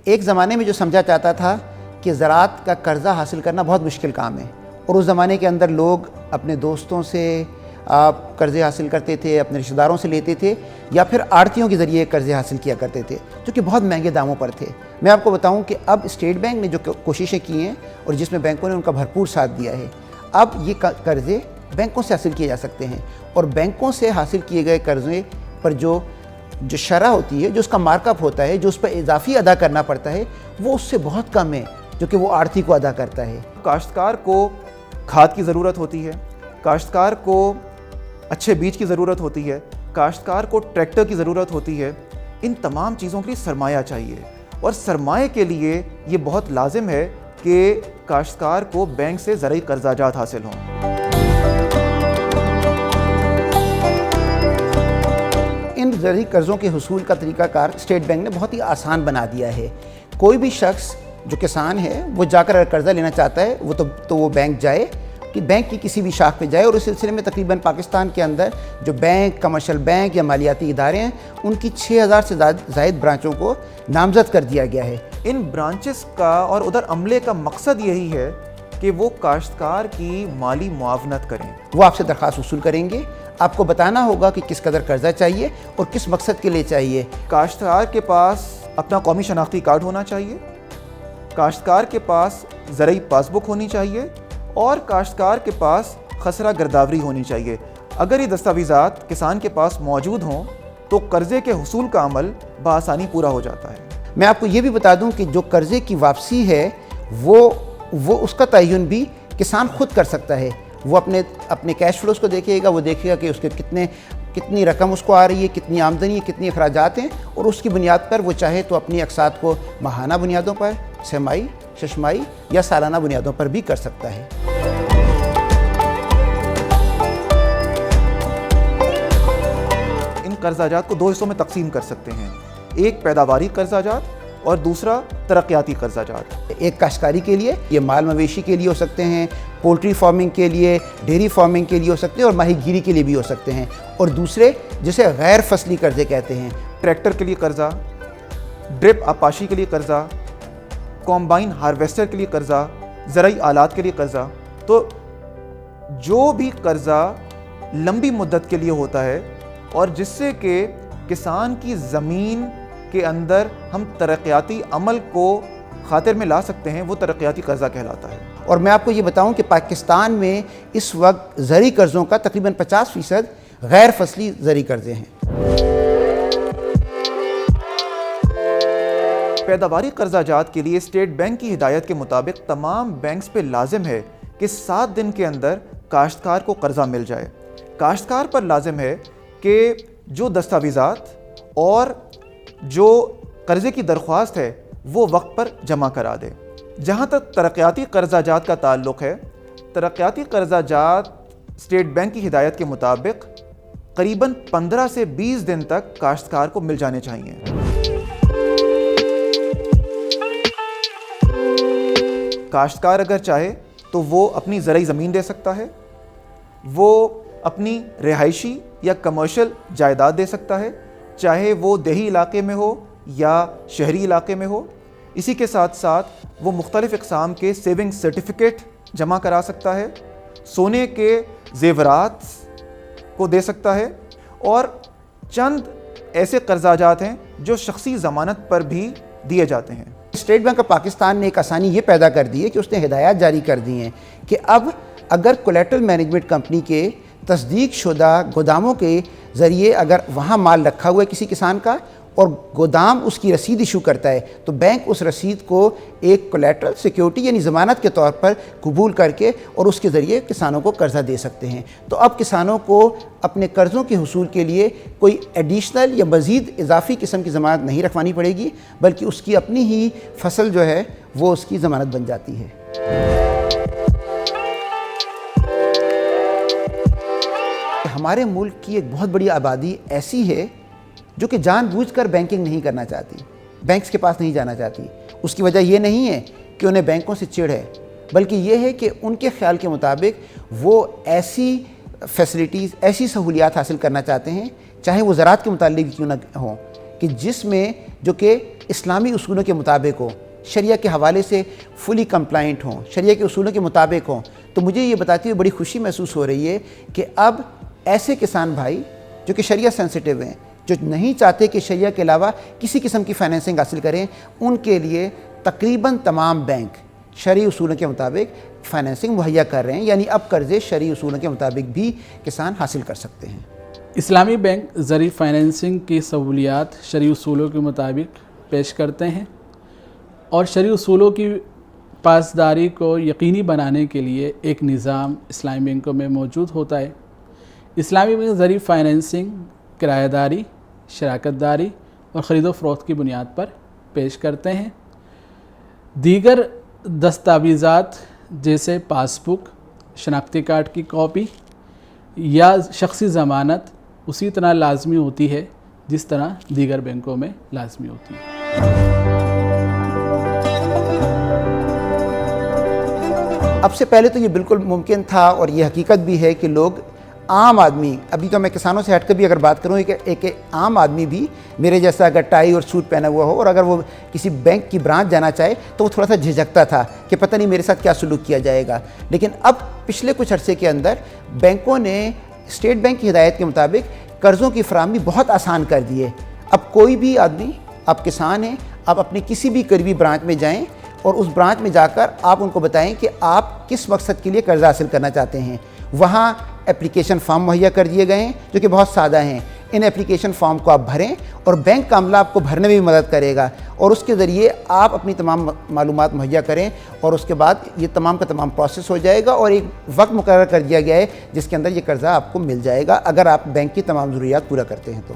ایک ज़माने में जो समझा जाता था कि ज़राअत का कर्ज़ा हासिल करना बहुत मुश्किल काम है, और उस ज़माने के अंदर लोग अपने दोस्तों से कर्ज़े हासिल करते थे, अपने रिश्तेदारों से लेते थे, या फिर आड़तियों के ज़रिए कर्ज़े हासिल किया करते थे, जो कि बहुत महंगे दामों पर थे। मैं आपको बताऊं कि अब स्टेट बैंक ने जो कोशिशें की हैं और जिसमें बैंकों ने उनका भरपूर साथ दिया है, अब ये कर्ज़े बैंकों से हासिल किए जा सकते हैं, और बैंकों से हासिल किए गए कर्ज़े पर जो शरह होती है, जो उसका मार्कअप होता है, जो उस पर इजाफी अदा करना पड़ता है, वो उससे बहुत कम है जो कि वो आड़ती को अदा करता है। काश्तकार को खाद की ज़रूरत होती है, काश्तकार को अच्छे बीज की ज़रूरत होती है, काश्तकार को ट्रैक्टर की ज़रूरत होती है। इन तमाम चीज़ों के लिए सरमाया चाहिए, और सरमाए के लिए ये बहुत लाजिम है कि काश्तकार को बैंक से ज़रई कर्ज़ाजात हासिल हों। इन ज़रई कर्ज़ों के हुसूल का तरीक़ाकार स्टेट बैंक ने बहुत ही आसान बना दिया है। कोई भी शख्स जो किसान है वो जाकर अगर कर्ज़ा लेना चाहता है तो वो बैंक जाए, कि बैंक की किसी भी शाख पे जाए, और इस सिलसिले में तकरीबन पाकिस्तान के अंदर जो बैंक, कमर्शियल बैंक या मालियाती इदारे हैं, उनकी 6000 से ज़ायद ब्रांचों को नामज़द कर दिया गया है। इन ब्रांचेस का और उधर अमले का मकसद यही है कि वो काश्तकार की माली मुआवनत करें। वो आपसे दरख्वास्त वसूल करेंगे, आपको बताना होगा कि किस कदर कर्ज़ा चाहिए और किस मकसद के लिए चाहिए। काश्तकार के पास अपना कौमी शनाख्ती कार्ड होना चाहिए, काश्तकार के पास ज़रई पासबुक होनी चाहिए, और काश्तकार के पास खसरा गिरदावरी होनी चाहिए। अगर ये दस्तावेज़ात किसान के पास मौजूद हों तो कर्ज़े के हुसूल का अमल बआसानी पूरा हो जाता है। मैं आपको ये भी बता दूं कि जो कर्ज़े की वापसी है वो उसका तयन भी किसान खुद कर सकता है। वो अपने कैश फ्लोज को देखेगा, वो देखेगा कि उसके कितनी रकम उसको आ रही है, कितनी आमदनी है, कितनी अखराजात हैं, और उसकी बुनियाद पर वो चाहे तो अपनी अक़सात को माहाना बुनियादों पर, छमाही, शशमाही या सालाना बुनियादों पर भी कर सकता है। इन कर्ज़ाजात को दो हिस्सों में तकसीम कर सकते हैं, एक पैदावारी कर्ज़ाजात और दूसरा तरक्याती कर्ज़ाजात। एक काश्तकारी के लिए, ये माल मवेशी के लिए हो सकते हैं, पोल्ट्री फार्मिंग के लिए, डेयरी फार्मिंग के लिए हो सकते हैं, और माहीगीरी के लिए भी हो सकते हैं। और दूसरे जिसे गैर फसली कर्ज़े कहते हैं, ट्रैक्टर के लिए कर्ज़ा, ड्रिप आपाशी के लिए कर्ज़ा, कॉम्बाइन हार्वेस्टर के लिए कर्ज़ा, ज़रई आलात के लिए कर्ज़ा। तो जो भी कर्ज़ा लंबी मुद्दत के लिए होता है और जिससे कि किसान की ज़मीन के अंदर हम तरक्याती अमल को खातिर में ला सकते हैं, वो तरक्याती कर्ज़ा कहलाता है। और मैं आपको ये बताऊं कि पाकिस्तान में इस वक्त ज़रई कर्ज़ों का तकरीबन 50% गैर फसली ज़रई कर्ज़े हैं। पैदावारी कर्ज़ाजात के लिए स्टेट बैंक की हिदायत के मुताबिक तमाम बैंक्स पे लाजिम है कि 7 दिन के अंदर काश्तकार को कर्ज़ा मिल जाए। काश्तकार पर लाजिम है कि जो दस्तावेज़ात और जो कर्ज़े की दरख्वास्त है वो वक्त पर जमा करा दे। जहाँ तक तरक्याती कर्ज़ाजात का ताल्लुक़ है, तरक्याती कर्ज़ाजात स्टेट बैंक की हिदायत के मुताबिक करीबन 15 से 20 दिन तक काश्तकार को मिल जाने चाहिए। काश्तकार अगर चाहे तो वो अपनी ज़रई ज़मीन दे सकता है, वो अपनी रिहायशी या कमर्शियल जायदाद दे सकता है, चाहे वो देही इलाके में हो या शहरी इलाके में हो। इसी के साथ साथ वो मुख्तलिफ़ इक़साम के सेविंग सर्टिफिकेट जमा करा सकता है, सोने के ज़ेवरात को दे सकता है, और चंद ऐसे कर्ज़ाजात हैं जो शख्सी ज़मानत पर भी दिए जाते हैं। स्टेट बैंक ऑफ पाकिस्तान ने एक आसानी ये पैदा कर दी है कि उसने हिदायत जारी कर दी हैं कि अब अगर कोलेटरल मैनेजमेंट कंपनी के तस्दीक शुदा गोदामों के ज़रिए अगर वहाँ माल रखा हुआ है किसी किसान का, और गोदाम उसकी रसीद इशू करता है, तो बैंक उस रसीद को एक कोलेटरल सिक्योरिटी यानी ज़मानत के तौर पर कबूल करके और उसके ज़रिए किसानों को कर्ज़ा दे सकते हैं। तो अब किसानों को अपने कर्ज़ों के हुसूल के लिए कोई एडिशनल या मज़ीद इजाफ़ी किस्म की ज़मानत नहीं रखवानी पड़ेगी, बल्कि उसकी अपनी ही फसल जो है वो उसकी ज़मानत बन जाती है। हमारे मुल्क की एक बहुत बड़ी आबादी ऐसी है जो कि जानबूझकर बैंकिंग नहीं करना चाहती, बैंक्स के पास नहीं जाना चाहती। उसकी वजह यह नहीं है कि उन्हें बैंकों से चिढ़ है, बल्कि ये है कि उनके ख्याल के मुताबिक वो ऐसी फैसिलिटीज़, ऐसी सहूलियात हासिल करना चाहते हैं, चाहे वो ज़राअत के मुताल्लिक़ क्यों ना हों, कि जिसमें जो कि اسلامی اصولوں کے مطابق ہو، شریعہ کے حوالے سے فلی کمپلائنٹ ہوں، شریعہ کے اصولوں کے مطابق ہوں، تو مجھے یہ بتاتے ہوئے بڑی خوشی محسوس ہو رہی ہے کہ اب ایسے کسان بھائی جو کہ شریعہ سینسٹیو ہیں، جو نہیں چاہتے کہ شریعہ کے علاوہ کسی قسم کی فائنینسنگ حاصل کریں، ان کے لیے تقریباً تمام بینک شرعی اصولوں کے مطابق فائنینسنگ مہیا کر رہے ہیں، یعنی اب قرضے شرعی اصولوں کے مطابق بھی کسان حاصل کر سکتے ہیں۔ اسلامی بینک زرعی فائنینسنگ کی سہولیات شرعی اصولوں کے مطابق پیش کرتے ہیں اور شرعی اصولوں کی پاسداری کو یقینی بنانے کے لیے ایک نظام اسلامی بینکوں میں موجود ہوتا ہے۔ اسلامی بینک زرعی فائنینسنگ کرایہ داری، شراکت داری اور خرید و فروخت کی بنیاد پر پیش کرتے ہیں۔ دیگر دستاویزات جیسے پاس بک، شناختی کارڈ کی کاپی یا شخصی ضمانت اسی طرح لازمی ہوتی ہے جس طرح دیگر بینکوں میں لازمی ہوتی ہے۔ اب سے پہلے تو یہ بالکل ممکن تھا اور یہ حقیقت بھی ہے کہ لوگ عام آدمی، ابھی تو میں کسانوں سے ہٹ کر بھی اگر بات کروں کہ ایک عام آدمی بھی میرے جیسا اگر ٹائی اور سوٹ پہنا ہوا ہو اور اگر وہ کسی بینک کی برانچ جانا چاہے تو وہ تھوڑا سا جھجکتا تھا کہ پتہ نہیں میرے ساتھ کیا سلوک کیا جائے گا۔ لیکن اب پچھلے کچھ عرصے کے اندر بینکوں نے اسٹیٹ بینک کی ہدایت کے مطابق قرضوں کی فراہمی بہت آسان کر دی ہے۔ اب کوئی بھی آدمی، آپ کسان ہیں، آپ اپنے کسی بھی قریبی برانچ میں جائیں اور اس برانچ میں جا کر آپ ان کو بتائیں کہ آپ کس مقصد کے لیے قرضہ حاصل کرنا چاہتے ہیں۔ وہاں اپلیکیشن فارم مہیا کر دیے گئے ہیں جو کہ بہت سادہ ہیں۔ ان اپلیکیشن فارم کو آپ بھریں اور بینک کا عملہ آپ کو بھرنے میں بھی مدد کرے گا اور اس کے ذریعے آپ اپنی تمام معلومات مہیا کریں اور اس کے بعد یہ تمام کا تمام پروسیس ہو جائے گا اور ایک وقت مقرر کر دیا گیا ہے جس کے اندر یہ قرضہ آپ کو مل جائے گا اگر آپ بینک کی تمام ضروریات پورا کرتے ہیں تو۔